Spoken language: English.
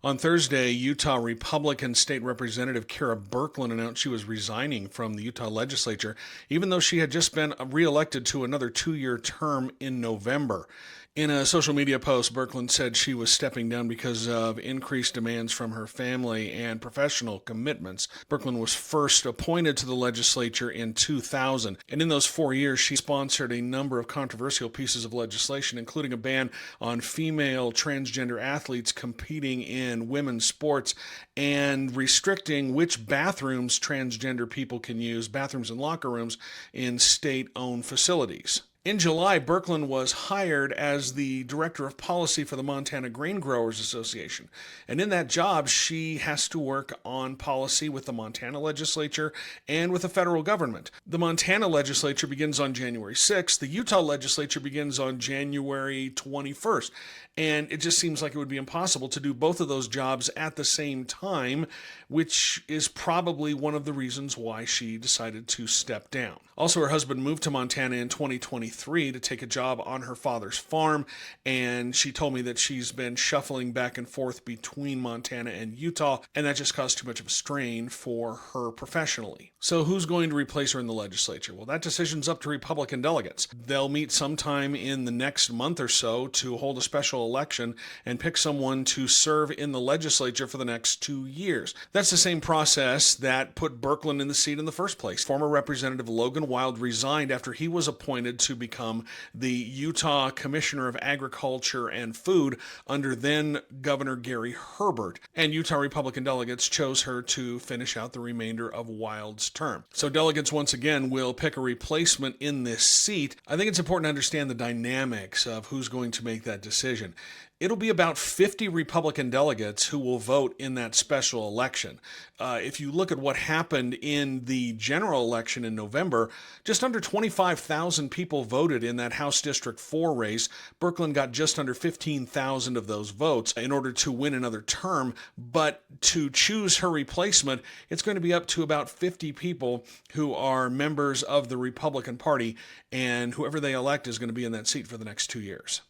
On Thursday, Utah Republican State Representative Kera Birkeland announced she was resigning from the Utah legislature, even though she had just been reelected to another 2-year term in November. In a social media post, Birkeland said she was stepping down because of increased demands from her family and professional commitments. Birkeland was first appointed to the legislature in 2000, and in those 4 years, she sponsored a number of controversial pieces of legislation, including a ban on female transgender athletes competing in women's sports and restricting which bathrooms transgender people can use, bathrooms and locker rooms, in state-owned facilities. In July, Birkeland was hired as the Director of Policy for the Montana Grain Growers Association. And in that job, she has to work on policy with the Montana legislature and with the federal government. The Montana legislature begins on January 6th. The Utah legislature begins on January 21st. And it just seems like it would be impossible to do both of those jobs at the same time, which is probably one of the reasons why she decided to step down. Also, her husband moved to Montana in 2023 to take a job on her father's farm, and she told me that she's been shuffling back and forth between Montana and Utah, and that just caused too much of a strain for her professionally. So who's going to replace her in the legislature? Well, that decision's up to Republican delegates. They'll meet sometime in the next month or so to hold a special election and pick someone to serve in the legislature for the next 2 years. That's the same process that put Birkeland in the seat in the first place. Former Representative Logan Wild resigned after he was appointed to become the Utah Commissioner of Agriculture and Food under then Governor Gary Herbert, and Utah Republican delegates chose her to finish out the remainder of Wild's term. So delegates once again will pick a replacement in this seat. I think it's important to understand the dynamics of who's going to make that decision. It'll be about 50 Republican delegates who will vote in that special election. If you look at what happened in the general election in November, just under 25,000 people voted in that House District 4 race. Birkeland got just under 15,000 of those votes in order to win another term. But to choose her replacement, it's going to be up to about 50 people who are members of the Republican Party, and whoever they elect is going to be in that seat for the next 2 years.